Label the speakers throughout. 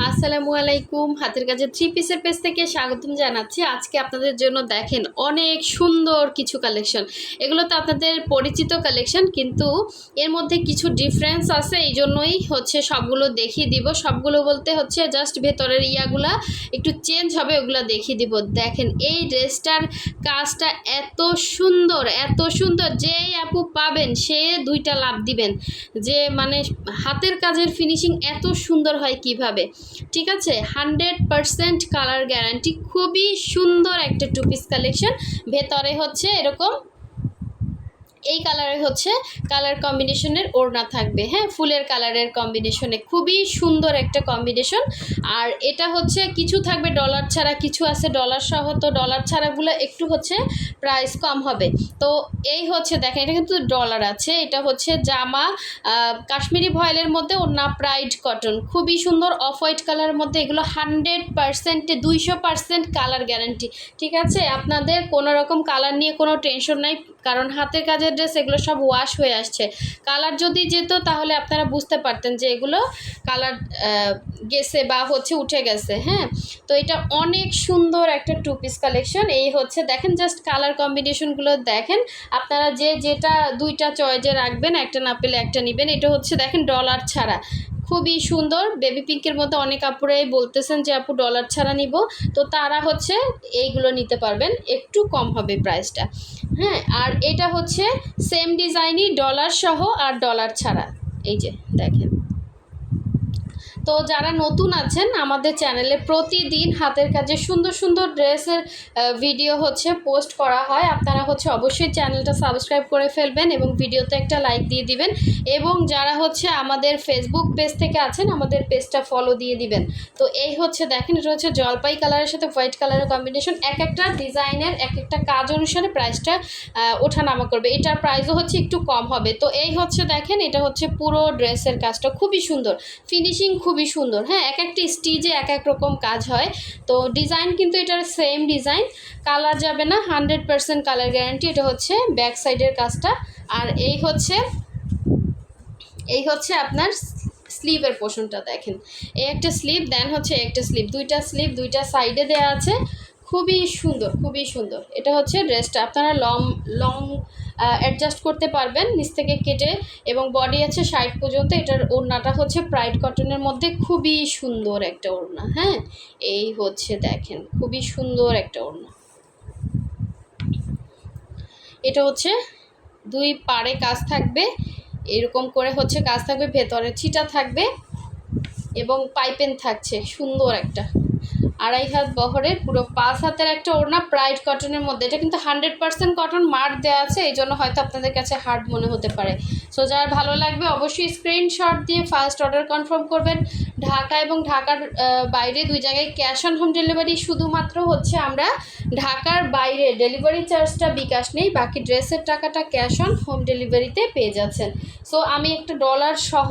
Speaker 1: আসসালামু আলাইকুম। হাতের কাছে থ্রি পিসের পেজ থেকে স্বাগতম জানাচ্ছি। আজকে আপনাদের জন্য দেখেন অনেক সুন্দর কিছু কালেকশন। এগুলো তো আপনাদের পরিচিত কালেকশন, কিন্তু এর মধ্যে কিছু ডিফারেন্স আছে, এই জন্যই হচ্ছে সবগুলো দেখিয়ে দিব। সবগুলো বলতে হচ্ছে জাস্ট ভেতরের ইয়াগুলা একটু চেঞ্জ হবে, ওগুলো দেখিয়ে দিব। দেখেন এই ড্রেসটার কাজটা এত সুন্দর যে আপু পাবেন সে দুইটা লাভ দিবেন, যে মানে হাতের কাজের ফিনিশিং এত সুন্দর হয় কিভাবে। ঠিক আছে, 100% কালার গ্যারান্টি। খুবই সুন্দর একটা টু পিস কালেকশন। ভেতরে হচ্ছে এরকম এই কালারে হচ্ছে কালার কম্বিনেশনের ওড়না থাকবে, হ্যাঁ, ফুলের কালারের কম্বিনেশনে খুবই সুন্দর একটা কম্বিনেশন। আর এটা হচ্ছে কিছু থাকবে ডলার ছাড়া, কিছু আছে ডলার সহ। তো ডলার ছাড়াগুলো একটু হচ্ছে প্রাইস কম হবে। তো এই হচ্ছে দেখেন, এটা কিন্তু ডলার আছে। এটা হচ্ছে জামা কাশ্মীরি ভয়েলের মধ্যে ওড়না প্রাইড কটন, খুবই সুন্দর অফ হোয়াইট কালারের মধ্যে। এগুলো 100% 200% কালার গ্যারান্টি। ঠিক আছে, আপনাদের কোনো রকম কালার নিয়ে কোনো টেনশন নাই, কারণ হাতের কাজের ড্রেস এগুলো সব ওয়াশ হয়ে আসছে। কালার যদি যেত তাহলে আপনারা বুঝতে পারতেন যে এগুলো কালার গেছে বা হচ্ছে উঠে গেছে। হ্যাঁ, তো এটা অনেক সুন্দর একটা টু পিস কালেকশন। এই হচ্ছে দেখেন, জাস্ট কালার কম্বিনেশনগুলো দেখেন। আপনারা যেটা দুইটা চয়েজে রাখবেন, একটা না পেলে একটা নেবেন। এটা হচ্ছে দেখেন ডলার ছাড়া, খুবই সুন্দর। বেবি পিঙ্কের মধ্যে অনেক আপুরাই বলতেছেন যে আপু ডলার ছাড়া নিব, তো তারা হচ্ছে এইগুলো নিতে পারবেন, একটু কম হবে প্রাইসটা। হ্যাঁ, আর এটা হচ্ছে সেম ডিজাইনই ডলার সহ আর ডলার ছাড়া। এই যে দেখেন। তো যারা নতুন আছেন আমাদের চ্যানেলে প্রতিদিন হাতের কাজে সুন্দর সুন্দর ড্রেসের ভিডিও হচ্ছে পোস্ট করা হয়। আপনারা হচ্ছে অবশ্যই চ্যানেলটা সাবস্ক্রাইব করে ফেলবেন এবং ভিডিওতে একটা লাইক দিয়ে দিবেন। এবং যারা হচ্ছে আমাদের ফেসবুক পেজ থেকে আছেন আমাদের পেজটা ফলো দিয়ে দিবেন। তো এই হচ্ছে দেখেন, এটা হচ্ছে জলপাই কালারের সাথে হোয়াইট কালারের কম্বিনেশন। এক একটা ডিজাইনের এক একটা কাজ অনুসারে প্রাইসটা ওঠানামা করবে। এটার প্রাইসও হচ্ছে একটু কম হবে। তো এই হচ্ছে দেখেন, এটা হচ্ছে পুরো ড্রেসের কাজটা খুবই সুন্দর, ফিনিশিং খুবই সুন্দর। হ্যাঁ, এক একটা স্টিচে এক এক রকম কাজ হয়। তো ডিজাইন কিন্তু এটার সেম ডিজাইন, কালার যাবে না, 100% কালার গ্যারান্টি। এটা হচ্ছে ব্যাক সাইডের কাজটা। আর এই হচ্ছে আপনার স্লিভের পোর্শনটা দেখেন। এই একটা স্লিভ, দেন হচ্ছে একটা স্লিভ, দুইটা স্লিভ দুইটা সাইডে দেওয়া আছে। খুবই সুন্দর, খুবই সুন্দর। এটা হচ্ছে ড্রেসটা আপনারা লং অ্যাডজাস্ট করতে পারবেন নিচ থেকে কেটে, এবং বডি আছে 60 পর্যন্ত। এটার ওড়নাটা হচ্ছে প্রাইড কটনের মধ্যে, খুবই সুন্দর একটা ওড়না। হ্যাঁ, এই হচ্ছে দেখেন খুবই সুন্দর একটা ওড়না। এটা হচ্ছে দুই পাড়ে কাজ থাকবে, এরকম করে হচ্ছে কাজ থাকবে, ভেতরে ছিটা থাকবে এবং পাইপেন থাকছে সুন্দর একটা। 2.5 হাত বহরের পুরো 5 হাতের একটা ওড়না প্রাইড কটনের মধ্যে। এটা কিন্তু 100% কটন, মার্ক দেওয়া আছে, এই জন্য হয়তো আপনাদের কাছে হার্ড মনে হতে পারে। সো যার ভালো লাগবে অবশ্যই স্ক্রিনশট দিয়ে ফার্স্ট অর্ডার কনফার্ম করবেন। ঢাকা এবং ঢাকার বাইরে দুই জায়গায় ক্যাশ অন হোম ডেলিভারি। শুধুমাত্র হচ্ছে আমরা ঢাকার বাইরে ডেলিভারি চার্জটা বিকাশ নেই, বাকি ড্রেসের টাকাটা ক্যাশ অন হোম ডেলিভারিতে পেয়ে যাচ্ছেন। সো আমি একটা ডলার সহ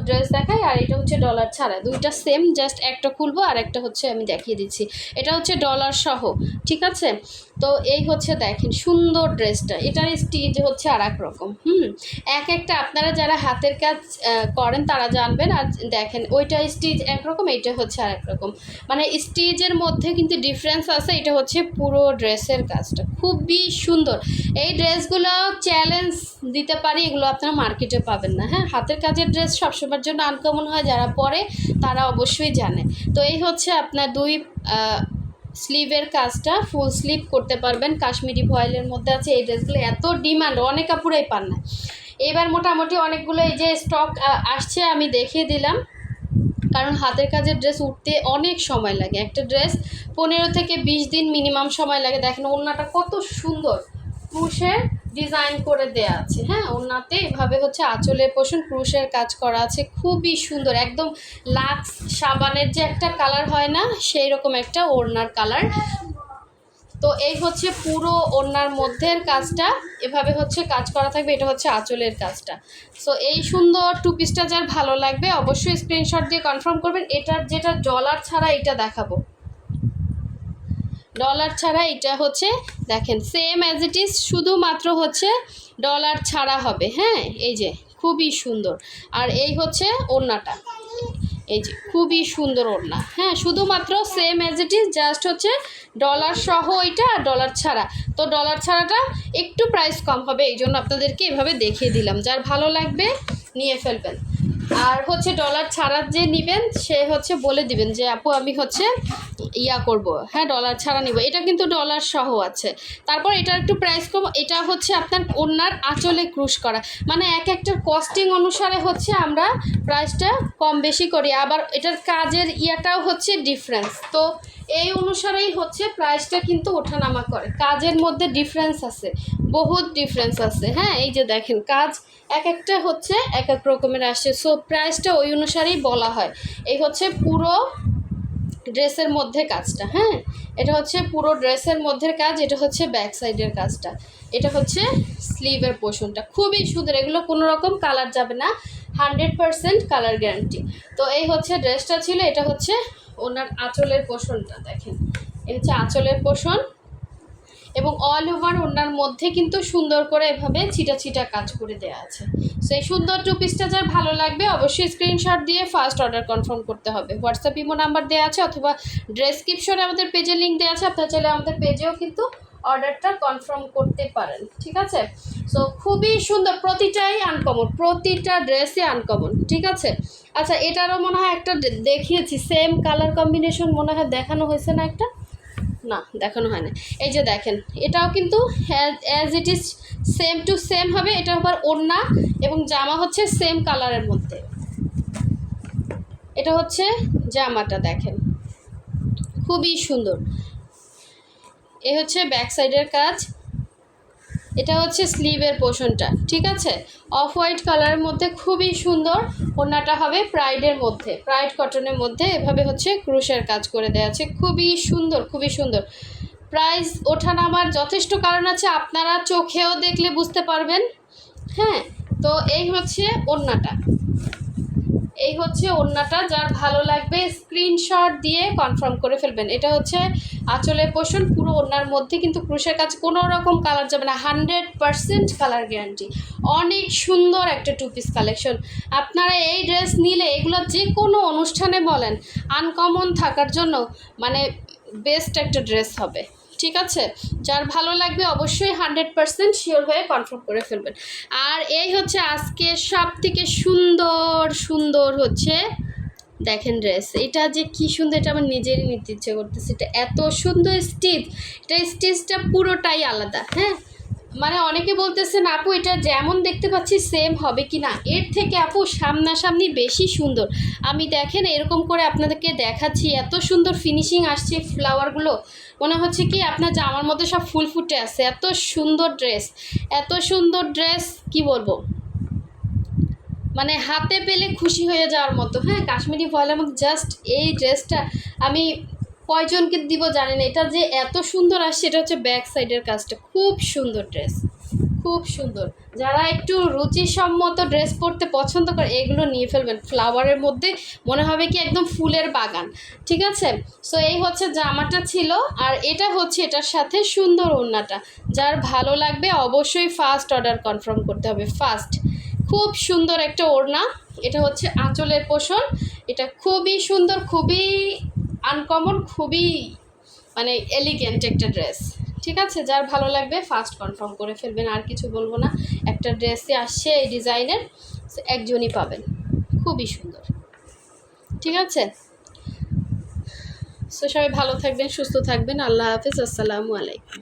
Speaker 1: ড্রেস দেখাই, আর এটা হচ্ছে ডলার ছাড়া। দুইটা সেম, জাস্ট একটা খুলবো আর একটা হচ্ছে আমি দেখিয়ে দিচ্ছি। এটা হচ্ছে ডলার সহ, ঠিক আছে। তো এই হচ্ছে দেখেন সুন্দর ড্রেসটা। এটার স্টিচ হচ্ছে আর এক রকম। এক একটা আপনারা যারা হাতের কাজ করেন তারা জানবেন। আর দেখেন ওইটা স্টিচ একরকম, এইটা হচ্ছে আর এক রকম, মানে স্টিচের মধ্যে কিন্তু ডিফারেন্স আছে। এটা হচ্ছে পুরো ড্রেসের কাজটা খুবই সুন্দর। এই ড্রেসগুলো চ্যালেঞ্জ দিতে পারি, এগুলো আপনারা মার্কেটে পাবেন না। হ্যাঁ, হাতের কাজের ড্রেস সবসময়ের জন্য আনকমন হয়, যারা পরে তারা অবশ্যই জানে। তো এই হচ্ছে আপনার দুই স্লিভের কাজটা, ফুল স্লিভ করতে পারবেন, কাশ্মীরি ভয়েলের মধ্যে আছে। এই ড্রেসগুলো এত ডিমান্ড, অনেক কাপড়েই পান না। এবার মোটামুটি অনেকগুলো এই যে স্টক আসছে, আমি দেখিয়ে দিলাম, কারণ হাতের কাজের ড্রেস উঠতে অনেক সময় লাগে। একটা ড্রেস 15 থেকে 20 দিন মিনিমাম সময় লাগে। দেখেন ওড়নাটা কত সুন্দর ক্রুশের ডিজাইন করে দেয়া আছে। হ্যাঁ, ওড়নাতে এভাবে হচ্ছে আঁচলের পোর্শন ক্রুশের কাজ করা আছে, খুবই সুন্দর। একদম লাক্স সাবানের যে একটা কালার হয় না, সেই রকম একটা ওড়নার কালার। তো এই হচ্ছে পুরো ওড়নার মধ্যের কাজটা, এভাবে হচ্ছে কাজ করা থাকবে। এটা হচ্ছে আঁচলের কাজটা। সো এই সুন্দর টু পিসটা যার ভালো লাগবে অবশ্যই স্ক্রিনশট দিয়ে কনফার্ম করবেন। এটার যেটা ডলার ছাড়া এটা দেখাবো, ডলার ছাড়া এটা হচ্ছে দেখেন সেম অ্যাজ ইট ইজ, শুধুমাত্র হচ্ছে ডলার ছাড়া হবে। হ্যাঁ, এই যে খুবই সুন্দর। আর এই হচ্ছে ওড়নাটা, এই যে খুবই সুন্দর ওড়না, হ্যাঁ, শুধুমাত্র same as it is, just হচ্ছে ডলার সহ এটা আর ডলার ছাড়া। তো ডলার ছাড়াটা একটু প্রাইস কম হবে, এই জন্য আপনাদেরকে এভাবে দেখিয়ে দিলাম। যার ভালো লাগবে নিয়ে ফেলবেন। আর হচ্ছে ডলার ছাড়া যে নেবেন সে হচ্ছে বলে দিবেন যে আপু আমি হচ্ছে ইয়া করব, হ্যাঁ ডলার ছাড়া নিব। এটা কিন্তু ডলার সহ আছে। তারপর এটা একটু প্রাইস কম, এটা হচ্ছে আপনার ওড়নার আঁচলে ক্রুশ করা, মানে এক একটার কস্টিং অনুসারে হচ্ছে আমরা প্রাইসটা কম বেশি করি। আবার এটার কাজের ইয়াটাও হচ্ছে ডিফারেন্স, তো এই অনুসারেই হচ্ছে প্রাইসটা কিন্তু ওঠানামা করে। কাজের মধ্যে ডিফারেন্স আছে, বহুত ডিফারেন্স আছে, হ্যাঁ। এই যে দেখেন কাজ এক একটা হচ্ছে এক এক রকমের আসে, সো প্রাইসটা ওই অনুসারেই বলা হয়। এই হচ্ছে পুরো ড্রেসের মধ্যে কাজটা, হ্যাঁ, এটা হচ্ছে পুরো ড্রেসের মধ্যে কাজ, এটা হচ্ছে ব্যাক সাইডের কাজটা, এটা হচ্ছে স্লিভের পোর্শনটা। খুবই সুন্দর, এগুলো কোনো রকম কালার যাবে না, 100% কালার গ্যারান্টি। তো এই হচ্ছে ড্রেসটা ছিল, এটা হচ্ছে ওনার আঁচলের পোর্শনটা দেখেন, এটা হচ্ছে আঁচলের পোর্শন এবং অল ওভার ওনার মধ্যে কিন্তু সুন্দর করে এভাবে ছিটা ছিটা কাজ করে দেওয়া আছে। সো এই সুন্দর টু পিসটা যার ভালো লাগবে অবশ্যই স্ক্রিনশট দিয়ে ফার্স্ট অর্ডার কনফার্ম করতে হবে। হোয়াটসঅ্যাপ ইমো নাম্বার দেওয়া আছে অথবা ডেসক্রিপশনে আমাদের পেজের লিঙ্ক দেওয়া আছে, আপনারা চাইলে আমাদের পেজেও কিন্তু অর্ডারটা কনফার্ম করতে পারেন, ঠিক আছে। সো খুবই সুন্দর, প্রতিটাই আনকমন, প্রতিটা ড্রেসই আনকমন, ঠিক আছে। আচ্ছা এটারও মনে হয় একটা দেখিয়েছি, সেম কালার কম্বিনেশন মনে হয় দেখানো হয়েছে না একটা, না দেখানো হয় না। এই যে দেখেন এটাও কিন্তু as it is same to same হবে। এটা আবার ওড়না এবং জামা হচ্ছে সেম কালারের মধ্যে, এটা হচ্ছে জামাটা দেখেন খুবই সুন্দর। এ হচ্ছে ব্যাক সাইডের কাজ, এটা হচ্ছে স্লিভের পোর্শনটা, ঠিক আছে। অফ হোয়াইট কালারের মধ্যে খুবই সুন্দর। ওড়নাটা হবে প্রাইডের মধ্যে, প্রাইড কটনের মধ্যে এভাবে হচ্ছে ক্রুশের কাজ করে দেওয়া আছে, খুবই সুন্দর খুবই সুন্দর। প্রাইস ওঠানামার যথেষ্ট কারণ আছে, আপনারা চোখেও দেখলে বুঝতে পারবেন, হ্যাঁ। তো এই হচ্ছে ওড়নাটা, এই হচ্ছে ওড়নাটা, যার ভালো লাগবে স্ক্রিনশট দিয়ে কনফার্ম করে ফেলবেন। এটা হচ্ছে আঁচলের পোর্শন, পুরো ওড়নার মধ্যে কিন্তু ক্রুশের কাজ, কোনো রকম কালার যাবে না, 100% কালার গ্যারান্টি। অনেক সুন্দর একটা টু পিস কালেকশন। আপনারা এই ড্রেস নিলে এগুলো যে কোনো অনুষ্ঠানে বলেন আনকমন থাকার জন্য মানে বেস্ট একটা ড্রেস হবে, ঠিক আছে। যার ভালো লাগবে অবশ্যই 100% শিওর হয়ে কনফার্ম করে ফেলবেন। আর এই হচ্ছে আজকে সব থেকে সুন্দর সুন্দর হচ্ছে দেখেন ড্রেস, এটা যে কি সুন্দর, এটা আমার নিজেরই নিতে ইচ্ছে করতেছে। এটা এত সুন্দর স্টিচ, এটা স্টিচটা পুরোটাই আলাদা, হ্যাঁ। মানে অনেকে বলতেছেন আপু এটা যেমন দেখতে পাচ্ছি সেম হবে কি না, এর থেকে আপু সামনাসামনি বেশি সুন্দর। আমি দেখেন এরকম করে আপনাদেরকে দেখাচ্ছি, এত সুন্দর ফিনিশিং আসছে, ফ্লাওয়ারগুলো মনে হচ্ছে কি আপনার জামার মধ্যে সব ফুল ফুটে আছে। এত সুন্দর ড্রেস, এত সুন্দর ড্রেস কি বলবো, মানে হাতে পেলে খুশি হয়ে যাওয়ার মতো, হ্যাঁ। কাশ্মীরি ভয়েলের মধ্যে জাস্ট এই ড্রেসটা আমি কয়জনকে দিব জানি না, এটা যে এত সুন্দর আসছে। এটা হচ্ছে ব্যাক সাইডের কাজটা, খুব সুন্দর ড্রেস, খুব সুন্দর। যারা একটু রুচিসম্মত ড্রেস পরতে পছন্দ করে এগুলো নিয়ে ফেলবেন, ফ্লাওয়ারের মধ্যে মনে হবে কি একদম ফুলের বাগান, ঠিক আছে। সো এই হচ্ছে জামাটা ছিল, আর এটা হচ্ছে এটার সাথে সুন্দর ওড়নাটা। যার ভালো লাগবে অবশ্যই ফার্স্ট অর্ডার কনফার্ম করতে হবে, ফার্স্ট। খুব সুন্দর একটা ওড়না, এটা হচ্ছে আঁচলের পোর্শন, এটা খুবই সুন্দর, খুবই আনকমন, খুবই মানে এলিগেন্ট একটা ড্রেস, ঠিক আছে। যার ভালো লাগবে ফার্স্ট কনফার্ম করে ফেলবেন, আর কিছু বলবো না। একটা ড্রেসে আসছে এই ডিজাইনের, একজনই পাবেন, খুবই সুন্দর, ঠিক আছে। সো সবাই ভালো থাকবেন, সুস্থ থাকবেন, আল্লাহ হাফিজ, আসসালামু আলাইকুম।